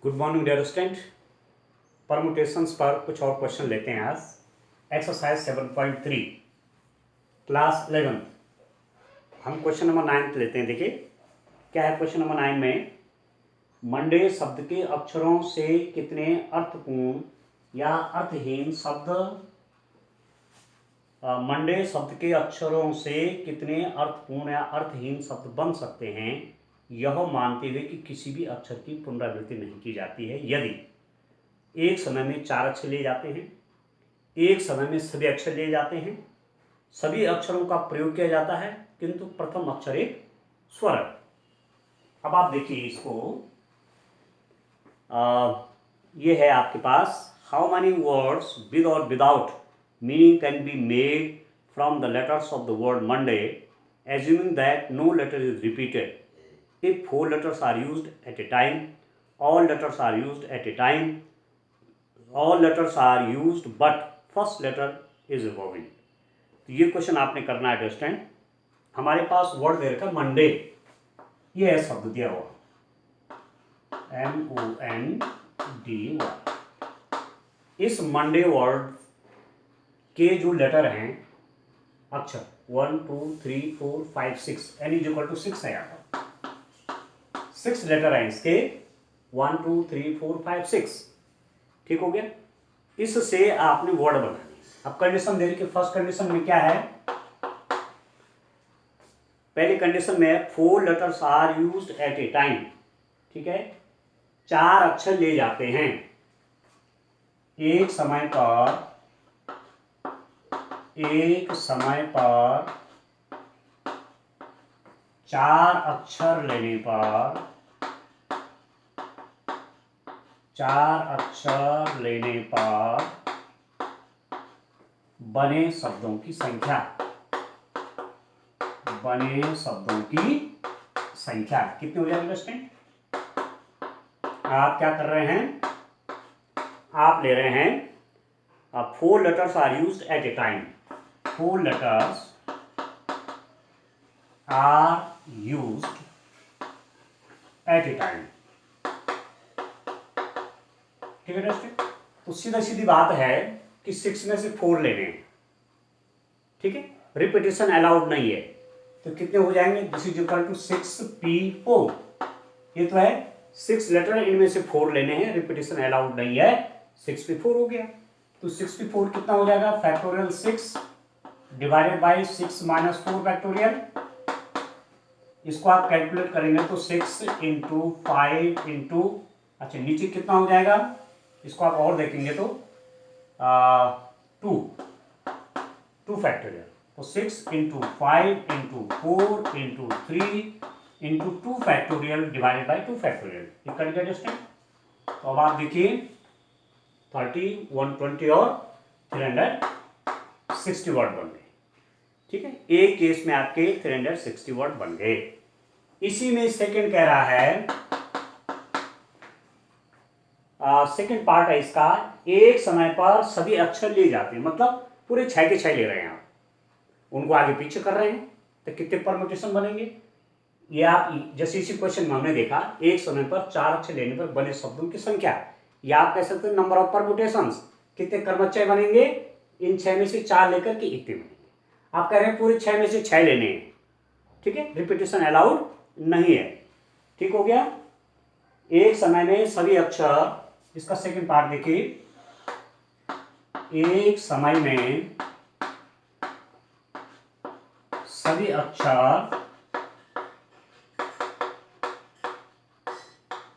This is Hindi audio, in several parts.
Good morning dear student. Permutations पर कुछ और क्वेश्चन लेते हैं आज। एक्सरसाइज 7.3 क्लास 11 हम क्वेश्चन नंबर 9 लेते हैं। देखिए क्या है क्वेश्चन नंबर 9 में, मंडे शब्द के अक्षरों से कितने अर्थपूर्ण या अर्थहीन शब्द मंडे शब्द के अक्षरों से कितने अर्थपूर्ण या अर्थहीन शब्द बन सकते हैं, यह मानते हुए कि किसी भी अक्षर की पुनरावृत्ति नहीं की जाती है यदि एक समय में 4 अक्षर लिए जाते हैं, एक समय में सभी अक्षर लिए जाते हैं, सभी अक्षरों का प्रयोग किया जाता है किंतु प्रथम अक्षर एक स्वर है। अब आप देखिए इसको, ये है आपके पास, हाउ मैनी वर्ड्स विद और without meaning can be made from the letters of the word Monday assuming that no letter is repeated if 4 letters are used at a time, all letters are used at a time, all letters are used but first letter is a vowel। तो ये क्वेश्चन आपने करना है स्टूडेंट। हमारे पास वर्ड दे रखा मंडे, ये है शब्द दिया हुआ MONDY। इस मंडे वर्ड के जो लेटर हैं, अक्षर 1 2 3 4 5 6 n = 6 है। यहाँ पर 6 लेटर हैं इसके, 1 2 3 4 5 6। ठीक हो गया। इससे आपने वर्ड बनानी। अब कंडीशन दे रही कि फर्स्ट कंडीशन में क्या है, पहली कंडीशन में 4 letters are used at a time. ठीक है, 4 अक्षर ले जाते हैं एक समय पर, एक समय पर 4 अक्षर लेने पर, 4 अक्षर लेने पर बने शब्दों की संख्या, बने शब्दों की संख्या कितने हो जाएंगे स्टूडेंट? आप क्या कर रहे हैं, आप ले रहे हैं 4 letters are used at a time. 4 letters are used at a time. ठीक है दोस्तों, तो सीधा सीधी बात है कि 6 में से 4 लेने हैं। ठीक है, रिपीटेशन अलाउड नहीं है, तो कितने हो जाएंगे? This is equal to 6P4। ये तो है 6 लेटर, इनमें से 4 लेने हैं, रिपीटेशन अलाउड नहीं है, 6P4 हो गया। तो 6P4 कितना हो जाएगा? Factorial 6 divided by 6 minus 4 factorial. इसको आप कैलकुलेट करेंगे तो 6 इंटू 5 इंटू, अच्छा नीचे कितना हो जाएगा, इसको आप और देखेंगे तो 2 फैक्टोरियल। तो 6 into 5 into 4 into 3 into 2 factorial divided by 2 factorial. ये कर गया दोस्तों। तो अब आप देखिए 30, 120 और 360 वर्ड बन गए। ठीक है, एक केस में आपके 360 वर्ड बन गए। इसी में सेकंड कह रहा है, सेकंड पार्ट है इसका, एक समय पर सभी अक्षर लिए जाते हैं, मतलब पूरे 6 के 6 ले रहे हैं आप, उनको आगे पीछे कर रहे हैं, तो कितने परमुटेशन बनेंगे? ये आप जैसे इसी क्वेश्चन में हमने देखा, एक समय पर 4 अक्षर लेने पर बने शब्दों की संख्या, या आप कह सकते हैं नंबर ऑफ परमुटेशंस, कितने क्रमचय बनेंगे? इन 6 में से 4 लेकर के इतने बनेंगे। आप कह रहे हैं पूरे 6 में से 6 लेने हैं। ठीक है, रिपीटेशन अलाउड नहीं है। ठीक हो गया। एक समय में सभी अक्षर, इसका सेकंड पार्ट देखिए, एक समय में सभी अक्षर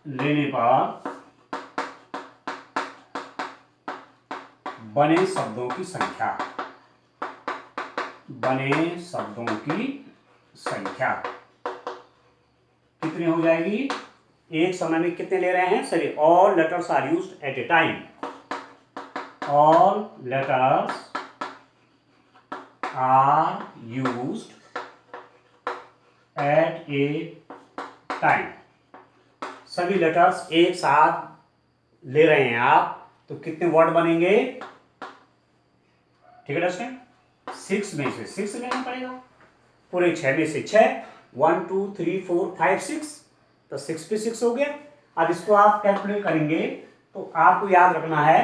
लेने पर बने शब्दों की संख्या, बने शब्दों की संख्या कितनी हो जाएगी? एक समय में कितने ले रहे हैं? Sorry, all letters are used at a time, all letters are used at a time. सभी लेटर्स एक साथ ले रहे हैं आप, तो कितने वर्ड बनेंगे? ठीक है दोस्तों, 6 में से 6 लेना पड़ेगा, पूरे 6 में से 6, 1 2 3 4 5 6, तो 6 पे 6 हो गया। अब इसको आप कैलकुलेट करेंगे तो आपको याद रखना है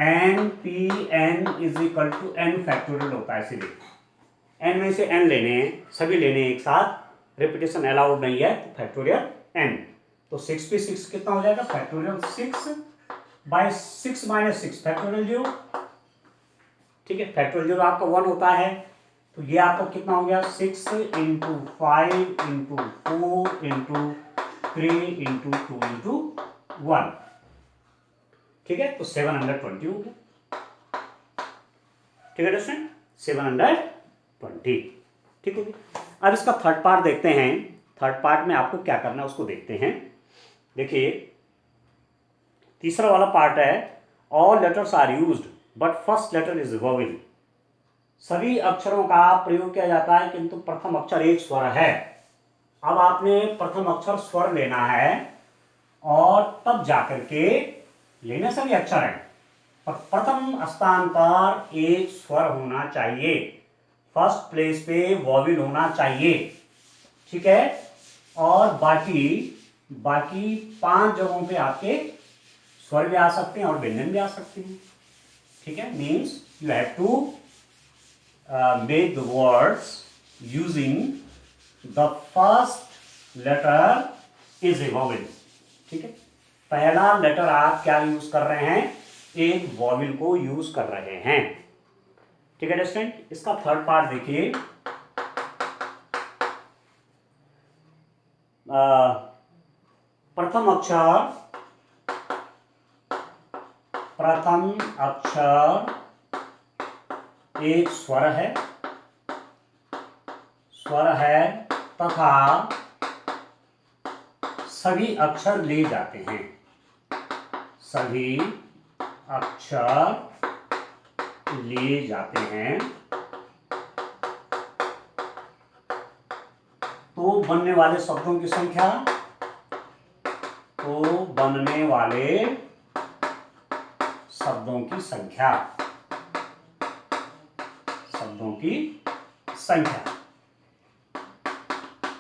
n P n is equal to n factorial होता है सीधे। एन में से एन लेने हैं, सभी लेने हैं एक साथ, रिपीटेशन अलाउड नहीं है तो फैक्टोरियल एन। तो 6 पे 6 कितना हो जाएगा, फैक्टोरियल 6 बाई 6 माइनस 6 फैक्टोरियल 0। ठीक है, फैक्टोरियल 0 आपका 1 होता है, तो ये आपका कितना हो गया 6 into 5 into 4 into 3 into 2 into 1। ठीक है, तो 720 हो गया। ठीक है दोस्तों, 720। ठीक हो गया। अब इसका थर्ड पार्ट देखते हैं। थर्ड पार्ट में आपको क्या करना है उसको देखते हैं। देखिए तीसरा वाला पार्ट है, all letters are used but first letter is vowel. सभी अक्षरों का प्रयोग किया जाता है किंतु प्रथम अक्षर एक स्वर है। अब आपने प्रथम अक्षर स्वर लेना है और तब जाकर के लेने सभी अक्षर हैं, पर प्रथम स्थान पर एक स्वर होना चाहिए, फर्स्ट प्लेस पे वॉविल होना चाहिए। ठीक है, और बाकी 5 जगहों पे आपके स्वर भी आ सकते हैं और व्यंजन भी आ सकते हैं। ठीक है, means you have to make the words using the first letter is a vowel. ठीक है, पहला लेटर आप क्या यूज कर रहे हैं, एक वॉविल को यूज कर रहे हैं। ठीक है स्टूडेंट, इसका थर्ड पार्ट देखिए। प्रथम अक्षर एक स्वर है तथा सभी अक्षर ले जाते हैं। सभी अक्षर ले जाते हैं, तो बनने वाले शब्दों की संख्या,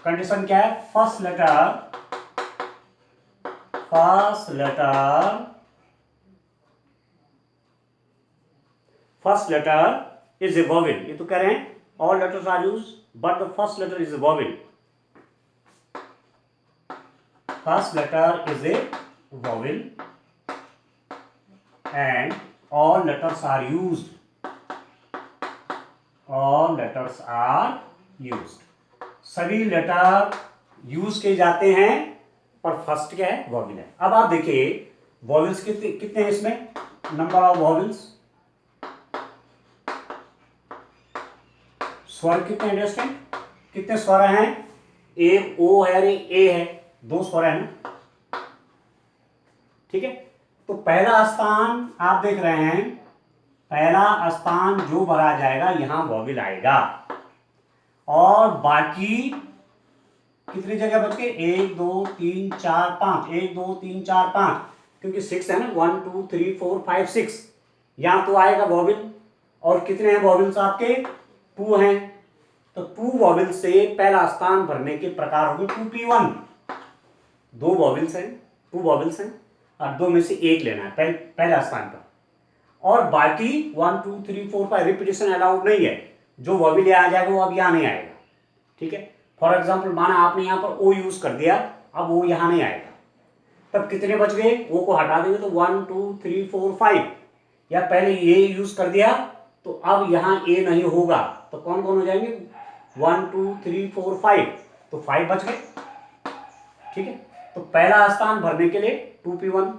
कंडीशन क्या है, first letter is a vowel. ये तो कह रहे हैं all letters are used but the first letter is a vowel. First letter is a vowel and all letters are used. सभी लेटर यूज किए जाते हैं, पर फर्स्ट क्या है, वॉवेल है। अब आप देखिए वॉवेल्स कितने हैं इसमें, नंबर ऑफ वॉवेल्स, स्वर कितने हैं, कितने स्वर हैं, एक ओ है और एक ए है, 2 स्वर है ना। ठीक है, तो पहला स्थान आप देख रहे हैं, पहला स्थान जो भरा जाएगा यहां वॉवेल आएगा, और बाकी कितनी जगह बच गए, 1 2 3 4 5, 1 2 3 4 5, क्योंकि 6 है ना, 1 2 3 4 5 6, यहां तो आएगा वॉवेल। और कितने हैं वॉवेल्स आपके, 2 हैं, तो 2 वॉवेल से पहला स्थान भरने के प्रकार होंगे 2p1। 2 वॉवेल्स हैं, 2 वॉवेल्स हैं, और 2 में से एक लेना है पहला स्थान पर, और बाकी 1 2 3 4 5 रिपीटेशन अलाउड नहीं है, जो वॉवेल आ जाएगा वो अब यहाँ नहीं आएगा। ठीक है, फॉर एग्जाम्पल माना आपने यहाँ पर ओ यूज कर दिया, अब वो यहाँ नहीं आएगा, तब कितने बच गए, ओ को हटा देंगे तो 1 2 3 4 5, या पहले ये यूज कर दिया तो अब यहाँ ए नहीं होगा, तो कौन कौन हो जाएंगे, 1 2 3 4 5, तो 5 बच गए। ठीक है, तो पहला स्थान भरने के लिए 2p1।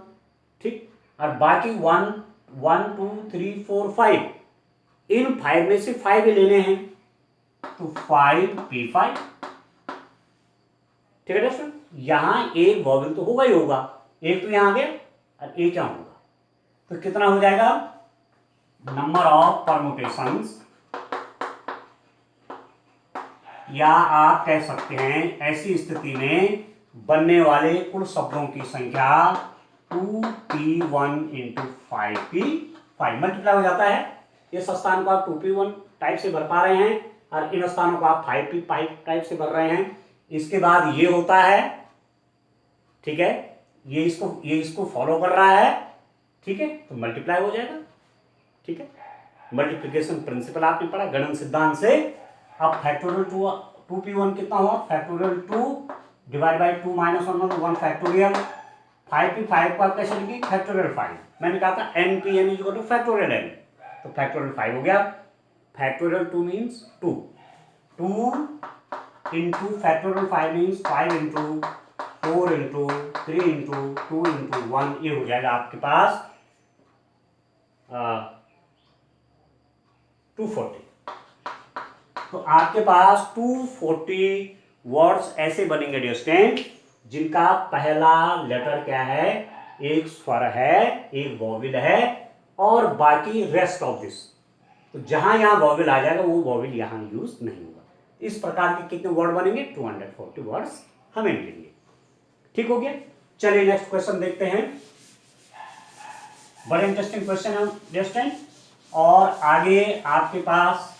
ठीक, और बाकी 1 1 2 3 4 5, इन 5 में से 5 लेने हैं, तो 5p5। ठीक है दोस्तों, यहां एक वॉवेल तो होगा ही होगा, एक तो यहां आ गया और एक यहां होगा, तो कितना हो जाएगा, नंबर ऑफ परमुटेशंस, या आप कह सकते हैं ऐसी स्थिति में बनने वाले कुल शब्दों की संख्या 2p1 इंटू 5p5 मल्टीप्लाई हो जाता है। इस स्थान को आप 2p1 टाइप से भर पा रहे हैं और इन स्थानों को आप 5p5 टाइप से भर रहे हैं। इसके बाद ये होता है, ठीक है, ये इसको फॉलो कर रहा है, ठीक है, तो मल्टीप्लाई हो जाएगा, ठीक है। मल्टीप्लिकेशन प्रिंसिपल आपने पढ़ा गणन सिद्धांत से। अब फैक्टोरियल 2p1 कितना हुआ, factorial 2 divide by 2 minus 1 factorial 5p5 को आप कैसे लिखिए, फैक्टोरियल 5। मैंने कहा था npn is equal two factorial n, तो फैक्टोरियल 5 हो गया। Factorial 2 means 2 into factorial 5 means 5 into 4 into 3 into 2 into 1, ये हो जाएगा आपके पास 240। तो आपके पास 240 वर्ड्स ऐसे बनेंगे डियर स्टूडेंट, जिनका पहला लेटर क्या है, एक स्वर है, एक वॉवेल है, और बाकी रेस्ट ऑफ दिस। तो जहां यहां वॉवेल आ जाएगा वो वॉवेल यहां यूज नहीं होगा। इस प्रकार के कितने वर्ड बनेंगे, 240 वर्ड्स हमें मिलेंगे। ठीक हो गया। चलिए नेक्स्ट क्वेश्चन देखते हैं। बड़े इंटरेस्टिंग क्वेश्चन है डियर स्टूडेंट, और आगे आपके पास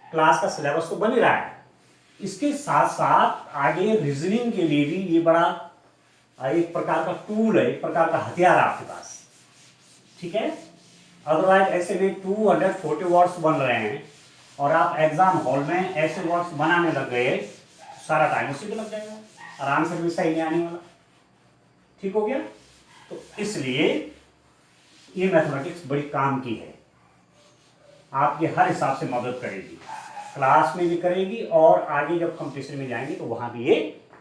क्लास का सिलेबस तो बन ही रहा है, इसके साथ साथ आगे रीजनिंग के लिए भी ये बड़ा एक प्रकार का टूल है, एक प्रकार का हथियार है आपके पास, ठीक है। अदरवाइज ऐसे में 240 वर्ड्स बन रहे हैं और आप एग्जाम हॉल में ऐसे वर्ड्स बनाने लग गए, सारा टाइम उसी पे लग जाएगा और आंसर भी सही नहीं आने वाला। ठीक हो गया। तो इसलिए ये मैथमेटिक्स बड़ी काम की है, आपके हर हिसाब से मदद करेगी, क्लास में भी करेगी और आगे जब कंपटीशन में जाएंगे तो वहां भी ये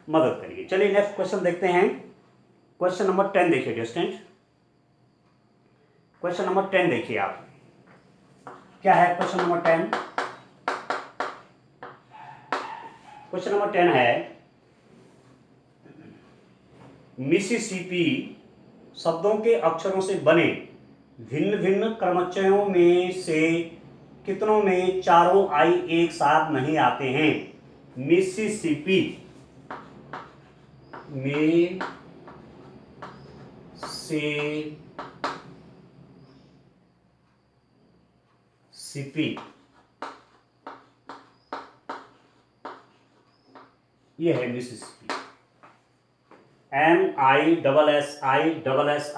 मदद करेगी। चलिए नेक्स्ट क्वेश्चन देखते हैं। क्वेश्चन नंबर 10 देखिए डियर स्टूडेंट, क्वेश्चन नंबर 10 देखिए आप, क्या है क्वेश्चन नंबर 10। क्वेश्चन नंबर 10 है, मिसिसिपी शब्दों के अक्षरों से बने भिन्न भिन्न क्रमचयों में से कितनों में चारों आई एक साथ नहीं आते हैं। मिसिसिपी में से सिपी, ये है मिसिसिपी,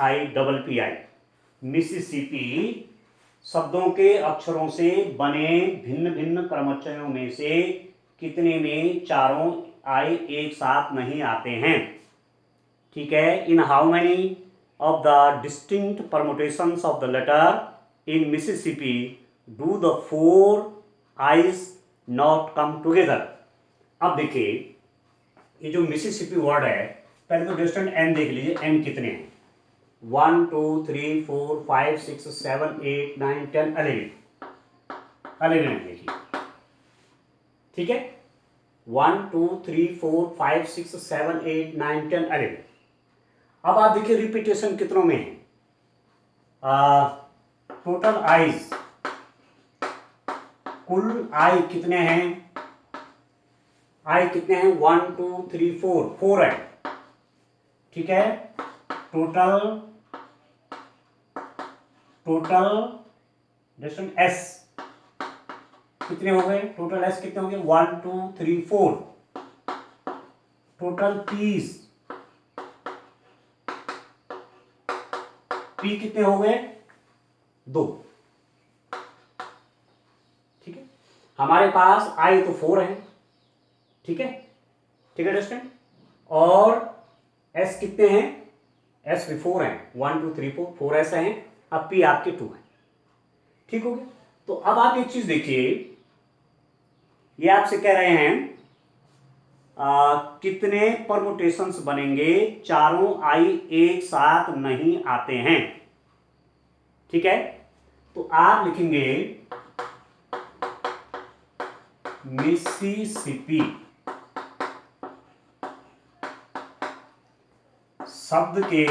MISSIPI, मिसिसिपी शब्दों के अक्षरों से बने भिन्न भिन्न क्रमचयों में से कितने में चारों आई एक साथ नहीं आते हैं। ठीक है। In how many of the distinct permutations of the letter in Mississippi do the 4 I's not come together. अब देखिए ये जो मिसिसिपी वर्ड है, पहले तो डिस्टेंट एन देख लीजिए, एन कितने हैं, 1 2 3 4 5 6 7 8 9 10 11 देखिए, ठीक है। 1 2 3 4 5 6 7 8 9 10 11। अब आप देखिए रिपीटेशन कितनों में है, टोटल आईज, कुल आई कितने हैं, आई कितने हैं, 1 2 3 4 है, ठीक है। टोटल डिस्टेंट एस कितने हो गए, टोटल एस कितने हो गए, 1 2 3 4। टोटल पीस, पी कितने हो गए, 2, ठीक है। हमारे पास आई तो 4 है, ठीक है, ठीक है डिस्टेंट, और एस कितने हैं, एस भी 4 हैं, 1 2 3 4 एस हैं, अब पी आपके 2 है। ठीक हो गया। तो अब आप एक चीज देखिए, ये आपसे कह रहे हैं कितने परमुटेशंस बनेंगे, चारों आई एक साथ नहीं आते हैं, ठीक है। तो आप लिखेंगे मिसिसिपी शब्द के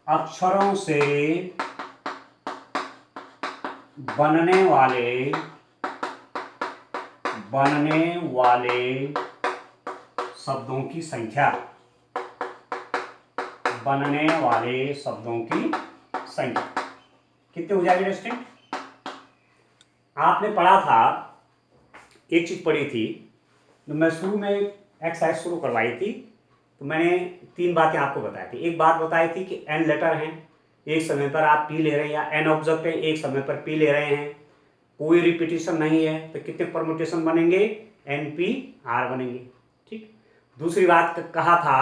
अक्षरों से बनने वाले शब्दों की संख्या, बनने वाले शब्दों की संख्या कितने हो जाएगी स्टूडेंट। आपने पढ़ा था, एक चीज पढ़ी थी, तो मैं शुरू में एक्सरसाइज शुरू करवाई थी तो मैंने 3 बातें आपको बताई थी। एक बात बताई थी कि n लेटर हैं, एक समय पर आप p ले रहे हैं, या n ऑब्जेक्ट है एक समय पर p ले रहे हैं, कोई रिपीटिशन नहीं है, तो कितने परमुटेशन बनेंगे, NP-R बनेंगे। ठीक। दूसरी बात कहा था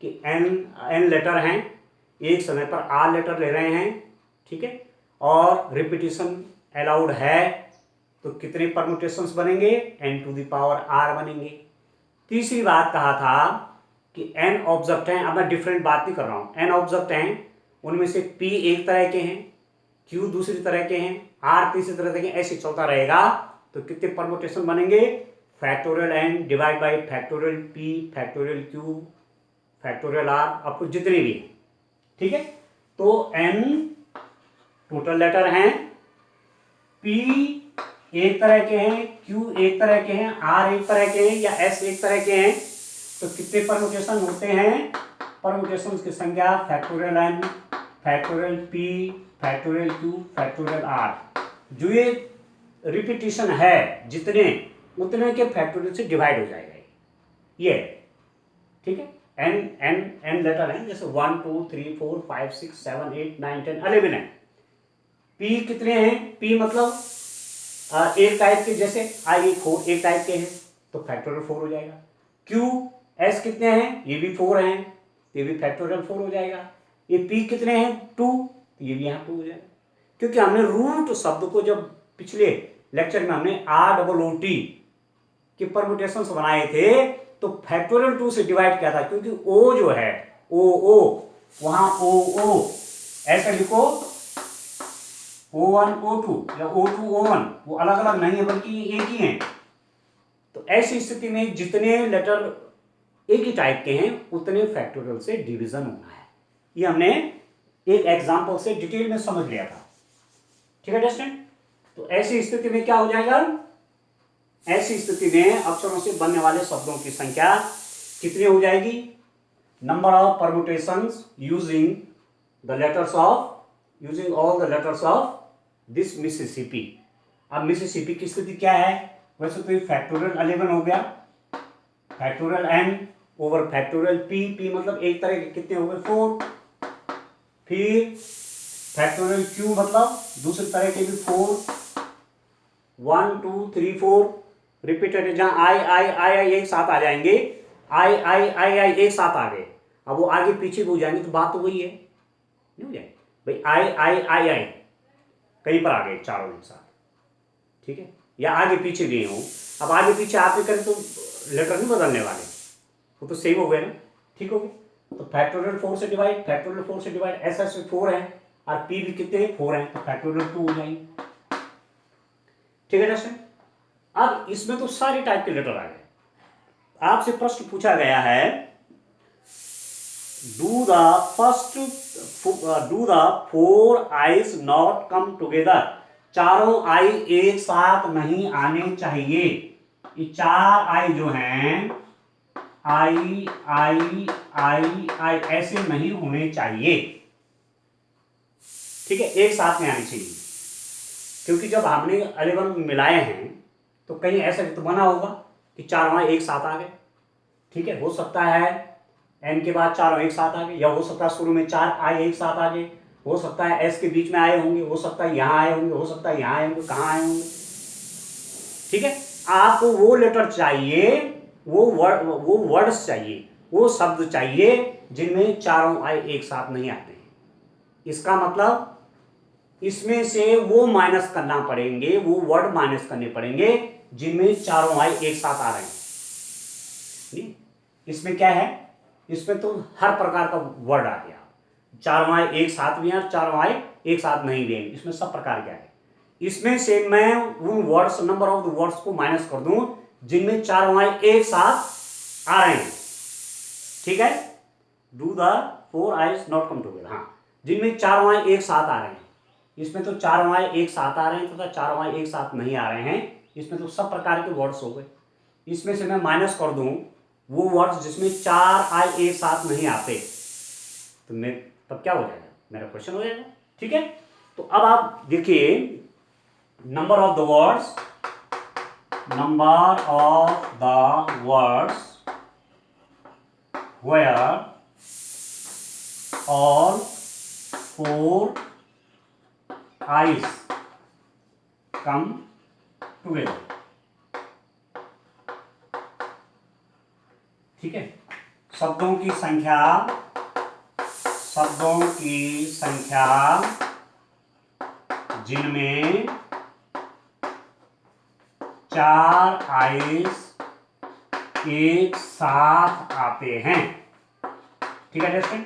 कि n लेटर हैं, एक समय पर R लेटर ले रहे हैं, ठीक है, और रिपीटिशन अलाउड है, तो कितने परमुटेशंस बनेंगे, n⁻R बनेंगे। तीसरी बात कहा था कि n ऑब्जेक्ट हैं, अब मैं डिफरेंट बात नहीं कर रहा हूं, n ऑब्जेक्ट हैं, उनमें से p एक तरह के हैं, q दूसरी तरह के हैं, r तीसरी तरह के, ऐसे चलता रहेगा, तो कितने परमुटेशन बनेंगे, factorial n divide by factorial p factorial q factorial r, आपको जितने भी हैं। ठीक है, तो n टोटल लेटर हैं, p एक तरह के हैं, q एक तरह के हैं, r एक तरह के हैं, या s एक तरह के हैं, तो कितने परमुटेशन होते हैं, परमुटेशन की संख्या factorial n factorial p factorial q factorial r। जो ये रिपीटिशन है जितने उतने के फैक्टोरियल से डिवाइड हो जाएगा ये। ठीक है, n लेटर है, जैसे 1 2 3 4 5 6 7 8 9 10 11 है। p कितने हैं, p मतलब एक टाइप के, जैसे i 4 एक टाइप के हैं, तो फैक्टोरियल 4 हो जाएगा। q s कितने हैं, ये भी 4 हैं, ये भी फैक्टोरियल 4 हो जाएगा। ये p कितने हैं, 2, तो ये भी यहाँ 2 हो जाएगा। क्योंकि हमने रूट शब्द को जब पिछले लेक्चर में हमने ROOT के परमुटेशंस बनाए थे, तो फैक्टोरियल 2 से डिवाइड किया था, क्योंकि o जो है o वहां o ऐसा लिखो O1 O2 या O2 O1, वो अलग अलग नहीं है बल्कि एक ही हैं। तो ऐसी स्थिति में जितने लेटर एक ही टाइप के हैं उतने फैक्टोरियल से डिवीजन होना है। ये हमने एक एग्जांपल से डिटेल में समझ लिया था। ठीक है स्टूडेंट, तो ऐसी स्थिति में क्या हो जाएगा, ऐसी स्थिति में अक्षरों से बनने वाले शब्दों की संख्या कितनी हो जाएगी, number of permutations using the letters of using all the letters of this Mississippi. अब मिसिसिपी की स्थिति क्या है, वैसे तो ये फैक्टोरियल 11 हो गया, factorial n over factorial p मतलब एक तरह के कितने हो गए 4, फिर फैक्टोरियल q मतलब दूसरे तरह के भी 4, 1 2 3 4 रिपीटेड, जहां आई एक साथ आ जाएंगे, आई एक साथ आ गए, अब वो आगे पीछे भी हो जाएंगे, तो बात तो वही है, नहीं हो जाएगी भाई, आई कहीं पर आ गए चारों एक साथ, ठीक है, या आगे पीछे गए हो। अब आगे पीछे आप भी करें तो लेटर नहीं बदलने वाले, वो तो सेम हो गए ना, ठीक हो गए। तो फैक्टोरियल 4 से डिवाइड, फैक्टोरियल 4 से डिवाइड, ऐसा 4 है और p भी कितने हैं 4 हैं, तो फैक्टोरियल 2 हो जाएंगे। ठीक है दोस्तों, अब इसमें तो सारे टाइप के लेटर आ गए। आपसे प्रश्न पूछा गया है, do the 4 I's not come together, चारों आई एक साथ नहीं आने चाहिए। ये 4 आई जो हैं, आई ऐसे नहीं होने चाहिए, ठीक है, एक साथ में आने चाहिए, क्योंकि जब हमने 11 मिलाए हैं तो कहीं ऐसा तो बना होगा कि चारों आई एक साथ आ गए, ठीक है, हो सकता है n के बाद चारों एक साथ आ गए, या हो सकता है शुरू में 4 आई एक साथ आ गए, हो सकता है s के बीच में आए होंगे, हो सकता है यहाँ आए होंगे, हो सकता है यहाँ आए होंगे, कहाँ आए होंगे, ठीक है। आपको वो लेटर चाहिए, वो वर्ड्स चाहिए, वो शब्द चाहिए जिनमें चारों आई एक साथ नहीं आते हैं। इसका मतलब इसमें से वो माइनस करना पड़ेंगे, वो वर्ड माइनस करने पड़ेंगे जिनमें चारों आई एक साथ आ रहे हैं। इसमें क्या है, इसमें तो हर प्रकार का वर्ड आ गया, चारों आई एक साथ भी हैं, चारों आई एक साथ नहीं भी हैं, इसमें सब प्रकार क्या है। इसमें से मैं उन words, number of the words को माइनस कर दूं जिनमें चारों आई एक साथ आ रहे हैं, ठीक है, do the 4 I's not come together, हाँ, जिनमें चारों आई एक साथ आ रहे हैं। इसमें तो चारों आई एक साथ आ रहे हैं तथा चारों आई एक साथ नहीं आ रहे हैं, इसमें तो सब प्रकार के वर्ड्स हो गए। इसमें से मैं माइनस कर दूं वो वर्ड्स जिसमें 4 आई एक साथ नहीं आते, तो मैं तब क्या हो जाएगा, मेरा क्वेश्चन हो जाएगा, ठीक है। तो अब आप देखिए, number of the words where all 4 i's come together। ठीक है, शब्दों की संख्या जिनमें 4 आइस एक साथ आते हैं। ठीक है दोस्तों,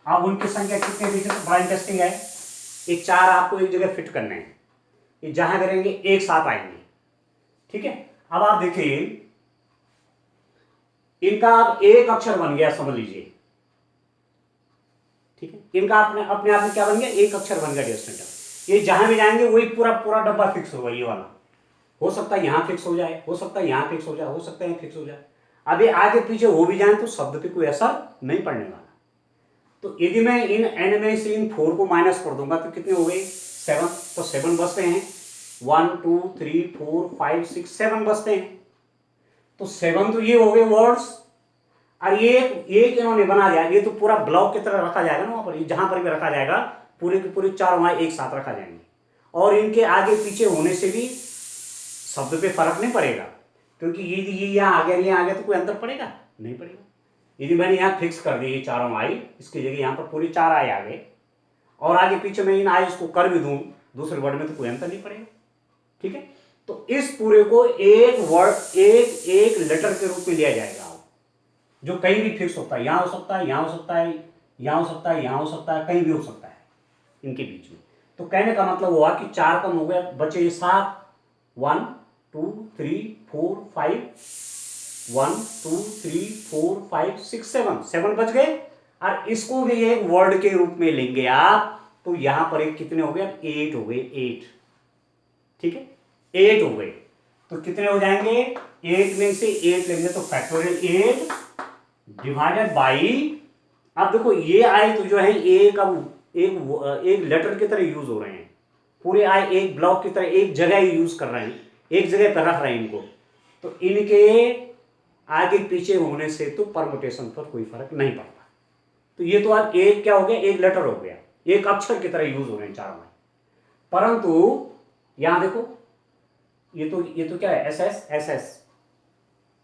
अब उनकी संख्या कितनी दिखे तो बड़ा इंटरेस्टिंग है। ये 4 आपको एक जगह फिट करने हैं, ये जहां करेंगे एक साथ आएंगे। ठीक है, अब आप देखिए इनका अब एक अक्षर बन गया, समझ लीजिए। ठीक है, इनका अपने अपने आप में क्या बन गया, एक अक्षर बन गया डिस्टेंट। ये जहां भी जाएंगे वही पूरा पूरा डब्बा फिक्स होगा। ये वाला हो सकता है यहां फिक्स हो जाए, हो सकता है यहां फिक्स हो जाए, हो सकता है यहां फिक्स हो जाए। अभी आगे पीछे हो भी जाए तो शब्द पे कोई असर नहीं पड़ने वाला। तो यदि मैं इन एन में से इन 4 को माइनस कर दूंगा तो कितने हो गए, 7। तो 7 बचते हैं, 1 2 3 4 5 6 7 बचते हैं। तो 7 तो ये हो गए वर्ड्स, और ये एक इन्होंने बना दिया। ये तो पूरा ब्लॉक की तरह रखा जाएगा ना वहां पर, जहां पर भी रखा जाएगा पूरे के पूरे 4 वहां एक साथ रखा जाएंगे। और इनके आगे पीछे होने से भी शब्द पे फर्क नहीं पड़ेगा, क्योंकि ये यहाँ आ गया, ये आ गया तो कोई अंतर पड़ेगा नहीं पड़ेगा। यदि मैंने यहाँ फिक्स कर दी ये चारों आई, इसकी जगह यहाँ पर पूरी 4 आई आ गए, और आगे पीछे मैं इन आई इसको कर भी दूं दूसरे वर्ड में तो कोई अंतर नहीं पड़ेगा। ठीक है, तो इस पूरे को एक वर्ड एक लेटर के रूप में लिया जाएगा, जो कहीं भी फिक्स होता है। यहां हो सकता है, यहां हो सकता है, यहां हो सकता है, यहां हो सकता है, कहीं भी हो सकता है इनके बीच में। तो कहने का मतलब हुआ कि 4 कम हो गया, बचे 7। 1 2 3 4 5 1 2 3 4 5 6 7 बच गए। और इसको भी एक वर्ड के रूप में लेंगे आप, तो यहां पर एक कितने हो गए, 8 हो गए, 8। ठीक है, 8 हो गए। तो कितने हो जाएंगे, 8 में से 8 लेंगे तो फैक्टोरियल 8 डिवाइडेड बाई, अब देखो ये आई तो जो है एक लेटर की तरह यूज हो रहे हैं, पूरे आई एक ब्लॉक की तरह एक जगह यूज कर रहे हैं, एक जगह पर रख रहे हैं इनको। तो इनके आगे पीछे होने से तो परमुटेशन पर कोई फर्क नहीं पड़ता। तो ये तो आज एक क्या हो गया, एक लेटर हो गया, एक अक्षर की तरह यूज हो रहे हैं चारों में। परंतु यहां देखो ये तो क्या है, एस एस एस एस,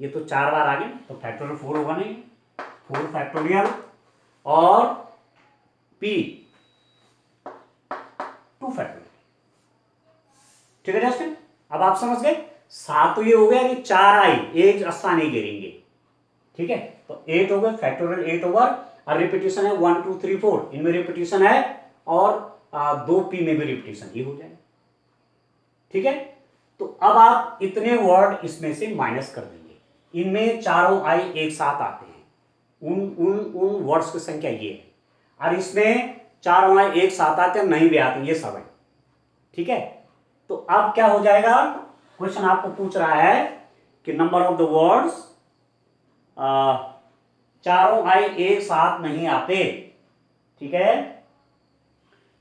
ये तो 4 बार आ गए, तो फैक्टोरियल 4 होगा नहीं, 4 फैक्टोरियल और P 2 फैक्टोरियल। ठीक है जस्टिन, अब आप समझ गए। 7 तो ये हो गया कि 4 आई एक स्थान ही गिरेंगे। ठीक है, तो 8 हो गए, फैक्टोरियल 8 ओवर, और रिपीटिशन है 1 2 3 4, इनमें रिपीटिशन है, और 2 P में भी रिपीटिशन, ये हो जाएगा। ठीक है, तो अब आप इतने वर्ड इसमें से माइनस कर देंगे। इनमें चारों आई एक साथ आते हैं, उन वर्ड्स की संख्या ये है, और इसमें चारों आई एक साथ आते हैं, नहीं भी आते, ये सब है। ठीक है, तो अब क्या हो जाएगा, क्वेश्चन आपको पूछ रहा है कि नंबर ऑफ द वर्ड्स, चारों आई एक साथ नहीं आते। ठीक है,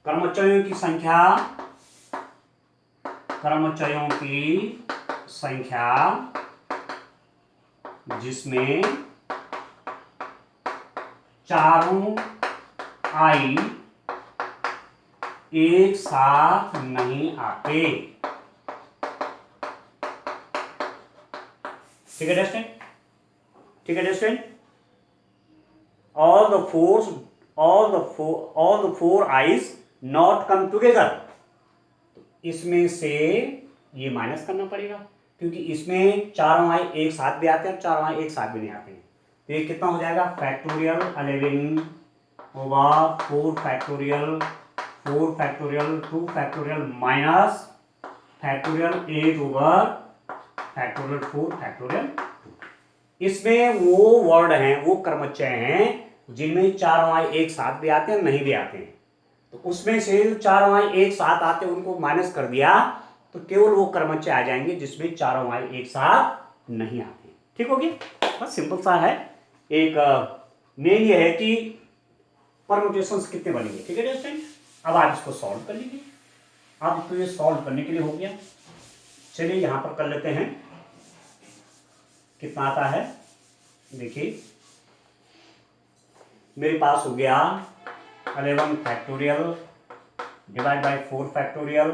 कर्मचारियों की संख्या जिसमें चारों आई एक साथ नहीं आते। ठीक है डस्टिन, ठीक है Dustin, all the four eyes not come together। इसमें से ये माइनस करना पड़ेगा, क्योंकि इसमें चारों आई एक साथ भी आते हैं, चारों आई एक साथ भी नहीं आते हैं। तो ये कितना हो जाएगा, factorial 11 over 4 factorial 2 factorial minus factorial 8 over factorial 4 factorial 2। इसमें वो वर्ड हैं, वो क्रमचय हैं जिनमें चारों आई एक साथ भी आते हैं, नहीं भी आते हैं। तो उसमें से चारों आई एक साथ आते हैं, उनको माइनस कर दिया, तो केवल वो क्रमचय आ जाएंगे जिसमें चारों आई एक साथ नहीं आते। ठीक हो गया, बस सिंपल सा है। एक मेन ये है कि परम्यूटेशंस कितने बनेंगे। ठीक है स्टूडेंट, अब आप इसको सॉल्व कर लीजिए। अब तो ये सॉल्व करने के लिए हो गया। चलिए यहां पर कर लेते हैं, कितना आता है देखिए। मेरे पास हो गया 11 factorial divide by 4 factorial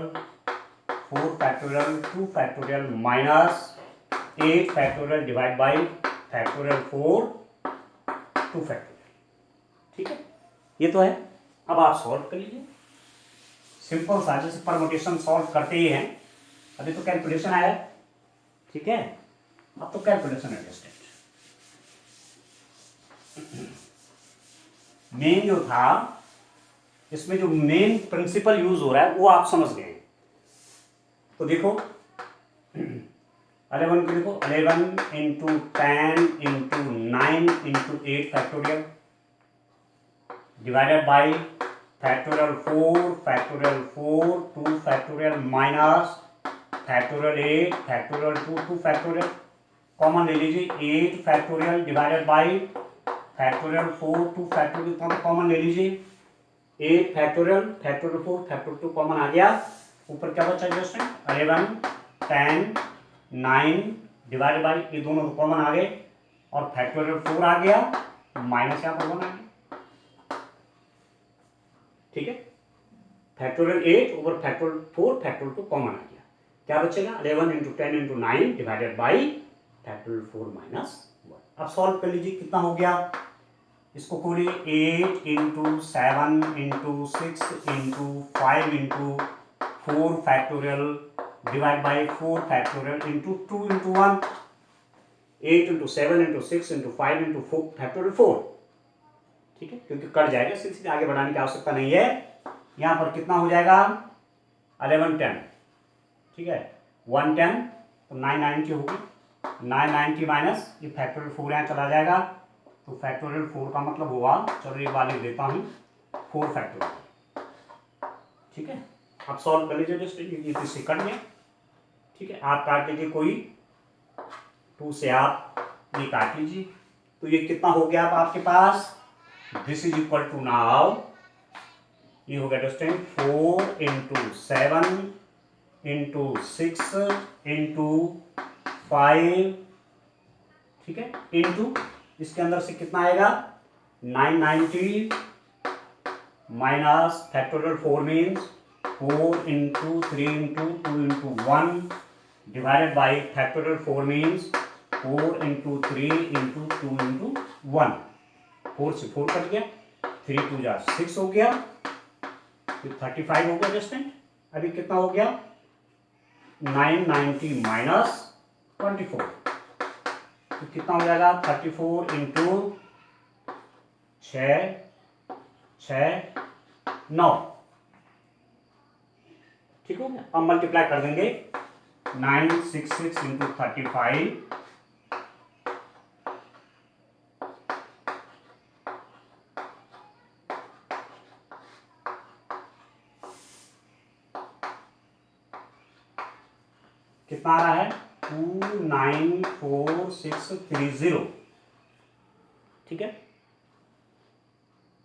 4 factorial 2 factorial minus 8 factorial divide by factorial 4 2 factorial. ठीक है, ये तो है। अब आप सॉल्व कर लीजिए, सिंपल सा, जैसे परमुटेशन सॉल्व करते ही हैं। अभी तो कैलकुलेशन आया, ठीक है, अब तो कैलकुलेशन एडजस्टेड। मेन जो था, इसमें जो मेन प्रिंसिपल यूज हो रहा है वो आप समझ गए। तो देखो 11 को देखो, 11 into 10 into 9 into 8 factorial divided by factorial 4 2 factorial minus factorial 8 factorial 2 factorial common ले लीजिए। 8 factorial divided by factorial 4 2 factorial common ले लीजिए। 8 फैक्टोरियल 4 फैक्टोरियल 2 कॉमन आ गया। ऊपर क्या बचा जस्ट 11 10 9 डिवाइडेड बाई, ये दोनों कॉमन आ गए, और फैक्टोरियल 4 आ गया, माइनस यहाँ पर 1 आ गया। ठीक है, factorial 8 over factorial 4 factorial 2 common आ गया। क्या बचेगा? 11 into 10 into 9 divided by factorial 4 minus 1। अब सॉल्व कर लीजिए, कितना हो गया? इसको खोलिए, 8 into 7 into 6 into 5 into 4 factorial divide by 4 factorial into 2 into 1। 8 into 7 into 6 into 5 into 4 factorial 4। ठीक है, क्योंकि कट जाएगा, सिलसिले आगे बढ़ाने की आवश्यकता नहीं है। यहाँ पर कितना हो जाएगा? 11 10, ठीक है, 110 तो 990 होगी। 990 माइनस ये फैक्टोरियल 4 यहाँ चला जाएगा, तो फैक्टोरियल 4 का मतलब हुआ, चलो एक बार लिख देता हूँ, 4 फैक्टोरियल। ठीक है, आप सॉल्व कर लीजिए, जस्ट ये इससे कट गया। ठीक है, आप काट लीजिए, कोई 2 से आप ये काट लीजिए, तो ये कितना हो गया अब आपके पास? This is equal to now, ये हो गया दोस्तों 4 इंटू 7 इंटू 6 इंटू 5, ठीक है, इंटू इसके अंदर से कितना आएगा? 990 minus factorial 4 means 4 into 3 into 2 into 1 divided by factorial 4 means 4 into 3 into 2 into 1। 4 से 4 कट गया, 3 2 जा 6 हो गया, फिर 35 हो गया एडजस्टमेंट। अभी कितना हो गया? 990 माइनस 24, तो कितना हो जाएगा? 34 इंटू 6 6 9। ठीक हो गया। अब मल्टीप्लाई कर देंगे, 966 इंटू 35 कितना आ रहा है? 294630। ठीक है,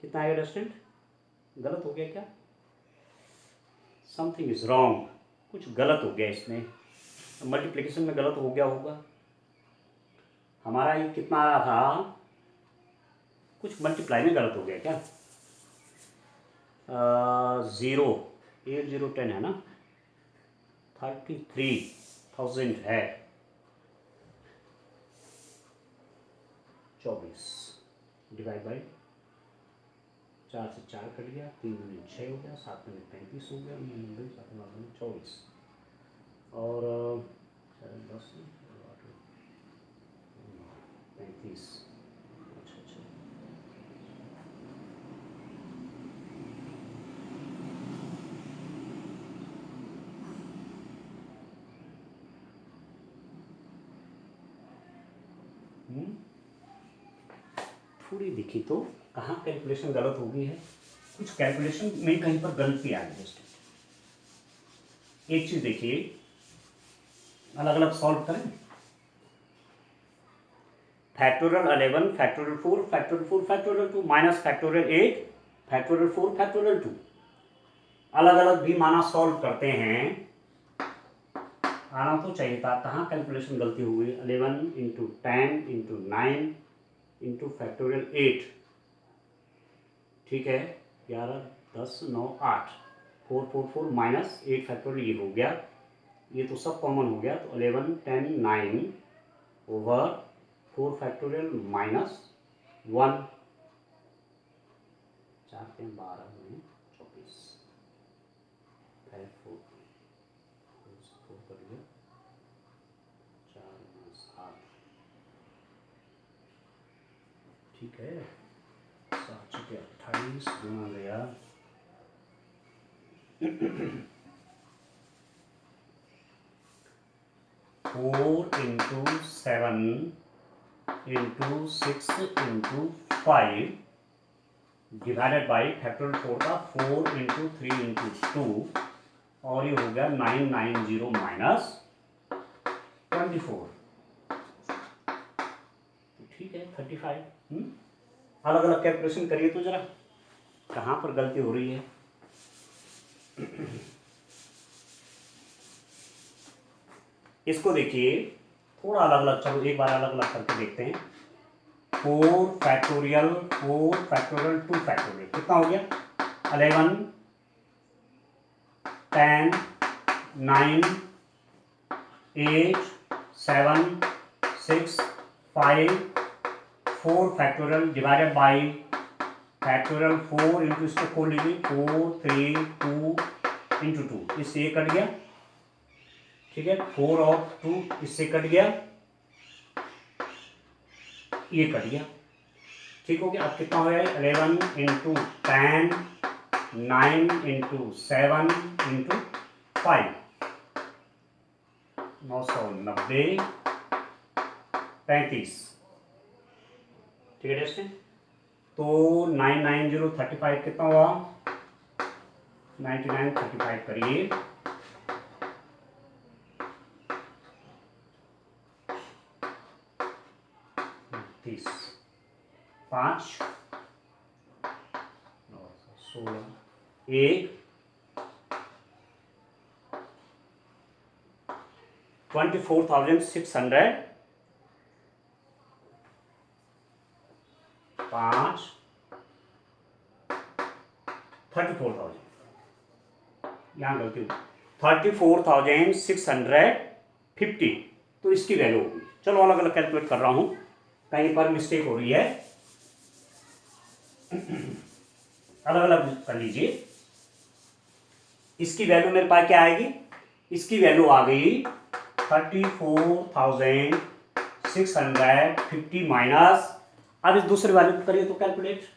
कितना आएगा डस्टेंट? गलत हो गया क्या? समथिंग इज रॉन्ग, कुछ गलत हो गया इसमें, मल्टीप्लिकेशन में गलत हो गया होगा। हमारा ये कितना आ रहा था, कुछ मल्टीप्लाई में गलत हो गया क्या? 0 8 0 10 है ना, 33,000 है, 24 डिवाइड बाई 4 से 4 कट गया, 3 में 6 हो गया, 7 में 35 हो गया, 90 7 में 24 और 10 35। अच्छा अच्छा, थोड़ी दिखी तो कहाँ कैलकुलेशन गलत हो गई है, कुछ कैलकुलेशन में कहीं पर गलती आ गई। एक चीज देखिए, अलग अलग सॉल्व करें। Factorial 11 factorial 4 factorial 4 factorial 2 minus factorial 8 factorial 4 factorial 2, अलग अलग भी माना सॉल्व करते हैं, आना तो चाहिए था। कहाँ कैलकुलेशन गलती हुई? 11 इंटू 10 इंटू 9 इंटू फैक्टोरियल 8 ठीक है, 11 10 9 8, 4 4 4 माइनस 8 फैक्टोरियल ये हो गया, ये तो सब कॉमन हो गया, तो 11 10 9 ओवर 4 फैक्टोरियल माइनस 1, 4 के 12 में 24, 5 4 4 करिए, 4 7, ठीक है, 7 चुके 28 गुना गया 4 into 7 into 6 into 5 divided by factorial 4 का 4 इंटू 3 इंटू 2, और ये हो गया 990 माइनस 24, ठीक है 35। अलग अलग कैलकुलेशन करिए तो जरा कहाँ पर गलती हो रही है। इसको देखिए थोड़ा अलग अलग, चलो एक बार अलग अलग करके देखते हैं। 4 फैक्टोरियल 4 फैक्टोरियल 2 फैक्टोरियल कितना हो गया, 11 10 9 8 7 6 5 4 factorial divided by factorial 4 into, इसको खोल लीजिए, 4 3 2 इंटू 2, इससे ये कट गया, ठीक है, 4 और 2 इससे कट गया, ये कट गया, ठीक हो गया। अब कितना हो गया, 11 इंटू 10 9 इंटू 7 इंटू 5, 990 35, ठीक है टेस्ट। तो 990 35 कितना हुआ, 99 35 करिए, 30 5 16 1 24,600 5 34,000, यहाँ गलती हुई, 34,650, तो इसकी वैल्यू होगी। चलो अलग अलग कैलकुलेट कर रहा हूँ, कहीं पर मिस्टेक हो रही है, अलग अलग कर लीजिए। इसकी वैल्यू मेरे पास क्या आएगी, इसकी वैल्यू आ गई 34,650 माइनस, अब इस दूसरे वाले को करिए तो कैलकुलेट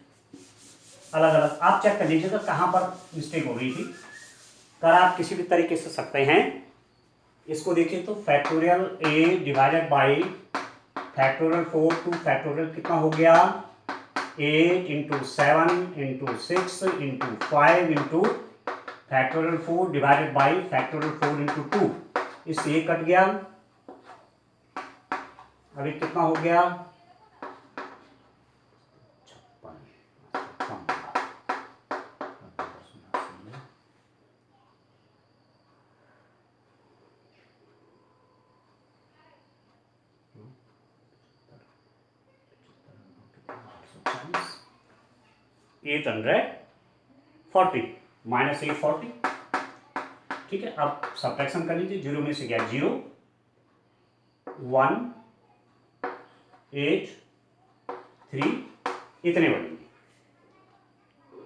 अलग अलग, आप चेक कर लीजिएगा कहाँ पर मिस्टेक हो रही थी, कर आप किसी भी तरीके से सकते हैं। इसको देखिए तो factorial a divided by factorial 4 two factorial कितना हो गया, 8 into 7 into 6 into 5 into factorial 4 divided by factorial 4 into 2, इससे ये कट गया, अभी कितना हो गया 840 माइनस 840, ठीक है। अब सब्ट्रैक्शन कर लीजिए, 0 में से गया 0 1 8 3 इतने बनेंगे,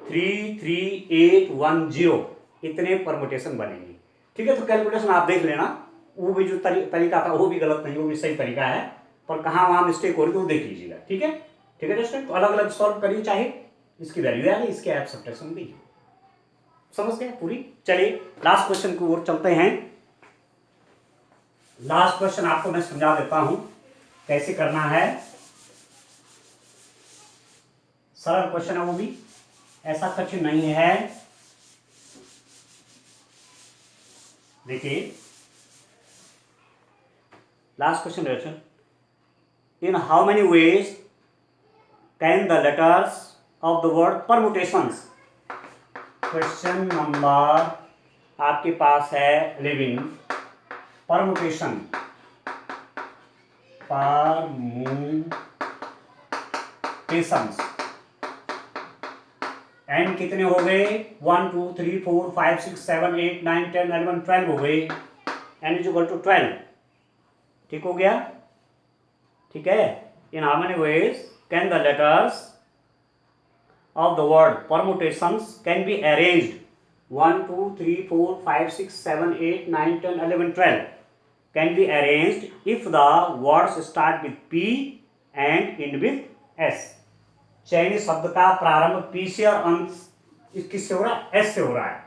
3 3 8 1 0 इतने परमुटेशन बनेंगे, ठीक है। तो कैलकुलेशन आप देख लेना, वो भी जो तरीका था वो भी गलत नहीं, वो भी सही तरीका है, पर कहाँ वहाँ मिस्टेक हो रही है वो देख लीजिएगा, ठीक है। ठीक है दोस्तों, तो अलग अलग सॉल्व करिए, चाहे इसकी वैल्यू आ गई, इसके आप सब्ट्रैक्शन दीजिए, समझ गए पूरी। चलिए लास्ट क्वेश्चन की ओर चलते हैं। लास्ट क्वेश्चन आपको मैं समझा देता हूं कैसे करना है, सरल क्वेश्चन है, वो भी ऐसा कठिन नहीं है। देखिए last question, in how many ways can the letters of the word permutations, question number आपके पास है 11, परमुटेशन एन कितने हो गए 1 2 3 4 5 6 7 8 9 10 11 12 हो गए। N is equal to 12। ठीक हो गया। ठीक है। In how many ways can the letters of the word permutations can be arranged 1 2 3 4 5 6 7 8 9 10 11 12 can be arranged if the words start with P and end with S। चयनित शब्द का प्रारंभ P से और अंत किससे हो रहा है S से हो रहा है।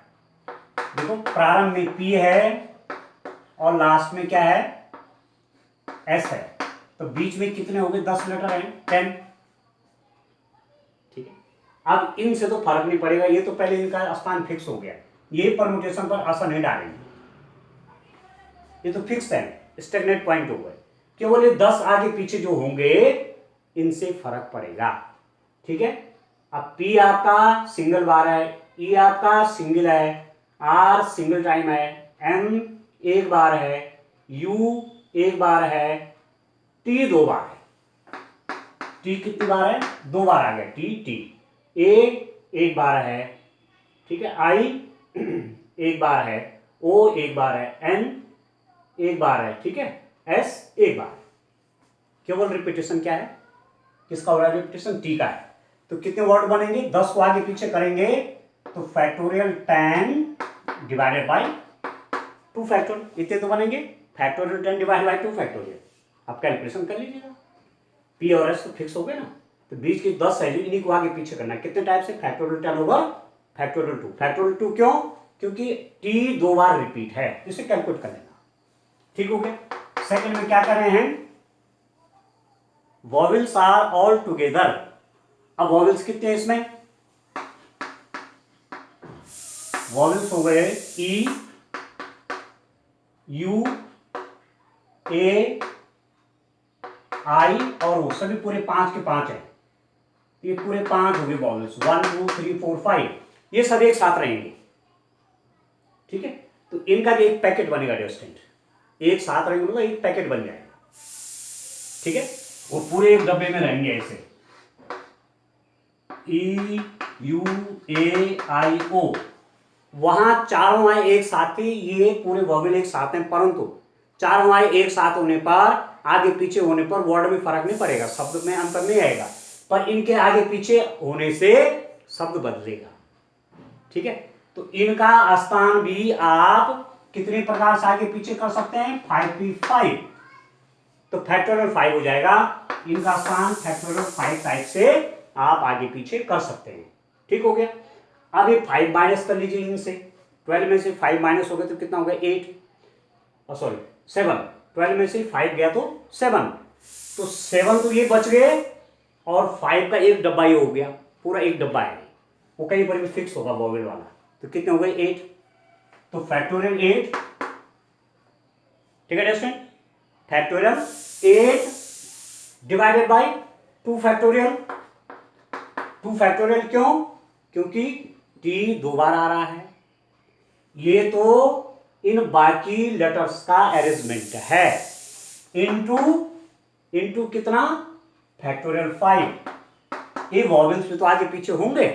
देखो प्रारंभ में P है और लास्ट में क्या है S है, तो बीच में कितने हो गए 10 लेटर हैं 10। ठीक है। अब इनसे तो फर्क नहीं पड़ेगा, ये तो पहले इनका स्थान फिक्स हो गया, ये परम्यूटेशन पर असर नहीं डालेंगे, ये तो फिक्स है, स्टैग्नेट पॉइंट हो गए। केवल ये 10 आगे पीछे जो होंगे इनसे फर्क पड़ेगा। ठीक है। अब पी आपका सिंगल बार है, ई आपका सिंगल है, आर सिंगल टाइम है, एम एक बार है, यू एक बार है, टी 2 बार है। टी कितनी बार है 2 बार आ गया टी टी। ए एक बार है। ठीक है। आई एक बार है, ओ एक बार है, एन एक बार है। ठीक है। एस एक बार। केवल रिपीटेशन क्या है किसका हो रहा है रिपीटेशन टी का है। तो कितने वर्ड बनेंगे 10 को आगे पीछे करेंगे तो फैक्टोरियल 10 डिवाइडेड बाई 2 फैक्टोरियल इतने तो बनेंगे। Factorial 10 divided by 2 factorial. आप कैलकुलेशन कर लीजिएगा। पी और एस तो फिक्स हो गए ना, तो बीच की 10 है जो इन्हीं को आगे पीछे करना है। कितने टाइप से फैक्टोरियल 10 ओवर फैक्टोरियल 2। फैक्टोरियल 2 क्यों, क्योंकि टी 2 बार रिपीट है, इसे कैलकुलेट कर लेना। ठीक हो गया। सेकंड में क्या कर रहे हैं वॉवेल्स आर ऑल टुगेदर। अब वॉवेल्स कितने हैं इसमें, वॉवेल्स हो गए ई यू ए आई और वो सभी पूरे 5 के 5 है, ये पूरे 5 हो गए वॉवेल्स 1 2 3 4 5 ये सब एक साथ रहेंगे। ठीक है। तो इनका भी एक पैकेट बनेगा डिस्टिंक्ट, एक साथ रहेंगे मतलब एक पैकेट बन जाएगा। ठीक है। वो पूरे एक डब्बे में रहेंगे ऐसे ई यू ए आई ओ। वहां चारों आए एक साथ ही, ये पूरे वॉवेल एक साथ हैं, परंतु चारों आए एक साथ होने पर आगे पीछे होने पर वर्ड में फर्क नहीं पड़ेगा, शब्द में अंतर नहीं आएगा, पर इनके आगे पीछे होने से शब्द बदलेगा। ठीक है। तो इनका स्थान भी आप कितने प्रकार से आगे पीछे कर सकते हैं 5p5। तो फैक्टोरियल 5 हो जाएगा, इनका स्थान फैक्टोरियल 5 टाइप से आप आगे पीछे कर सकते हैं। ठीक हो गया। अब ये 5 माइनस कर लीजिए इनसे, 12 में से 5 माइनस हो गया तो कितना हो गया 8 सॉरी 7। 12 में से 5 गया तो 7, तो 7 तो ये बच गए और 5 का एक डब्बा ये हो गया, पूरा एक डब्बा है, वो कहीं पर भी फिक्स होगा वॉवेल वाला। तो कितने हो गए 8, तो फैक्टोरियल 8। ठीक है student, factorial 8 divided by 2 factorial. 2 factorial क्यों, क्योंकि टी 2 बार आ रहा है, ये तो इन बाकी लेटर्स का अरेंजमेंट है, इनटू कितना फैक्टोरियल 5। ये वॉवेल्स में तो आगे पीछे होंगे,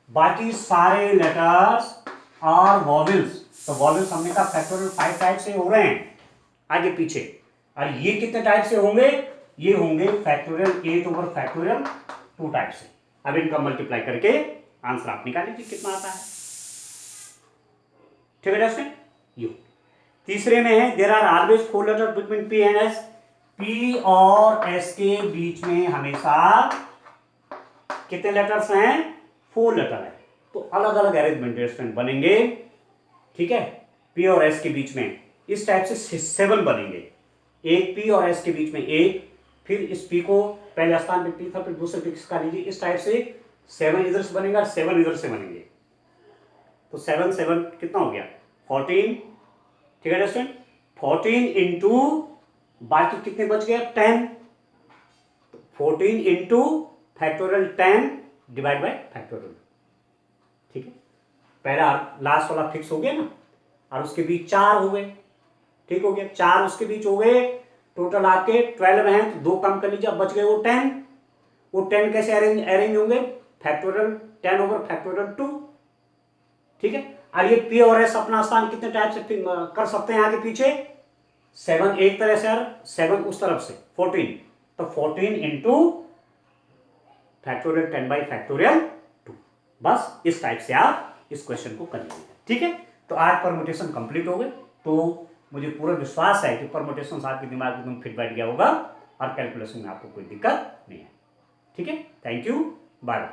बाकी सारे लेटर्स और वॉवेल्स, तो वॉवेल्स हमने कहा फैक्टोरियल 5 टाइप से हो रहे हैं आगे पीछे, और ये कितने टाइप से होंगे, ये होंगे फैक्टोरियल 8 ओवर फैक्टोरियल 2 टाइप से। अब इनका मल्टीप्लाई करके आंसर आप निकाल लीजिए कितना आता है। ठीक है दोस्तों। यू तीसरे में है there are always 4 letter between P and S. P और एस के बीच में हमेशा कितने लेटर्स हैं 4 लेटर है, तो अलग अलग अरेंजमेंट बनेंगे। ठीक है। पी और एस के बीच में इस टाइप से 7 बनेंगे, एक पी और एस के बीच में एक, फिर इस पी को पहले स्थान पे पी था फिर दूसरे पी किसका लीजिए, इस टाइप से 7 इधर से बनेगा 7 इधर से बनेंगे, तो 7 7 कितना हो गया 14। ठीक है दोस्तों, 14 इंटू बाकी कितने बच गए 10, 14 into factorial 10 divide by factorial. ठीक है। पहला लास्ट वाला फिक्स हो गया ना, और उसके बीच 4 हो गए। ठीक हो गया, 4 उसके बीच हो गए, टोटल आपके 12 हैं, तो 2 कम कर लीजिए, अब बच गए वो 10। वो 10 कैसे अरेंज होंगे फैक्टोरियल 10 ओवर फैक्टोरियल 2, ठीक है। और ये पी और एस अपना स्थान कितने टाइप से कर सकते हैं आगे पीछे, 7 एक तरह से और 7 उस तरफ से 14, तो 14 इंटू फैक्टोरियल 10 बाई फैक्टोरियल 2। बस इस टाइप से आप इस क्वेश्चन को कर लीजिए, ठीक है। तो आज परमुटेशन कंप्लीट हो गए, तो मुझे पूरा विश्वास है कि परमुटेशन आपके दिमाग में एकदम फिट बैठ गया होगा और कैलकुलेशन में आपको कोई दिक्कत नहीं है, ठीक है। Thank you, bye.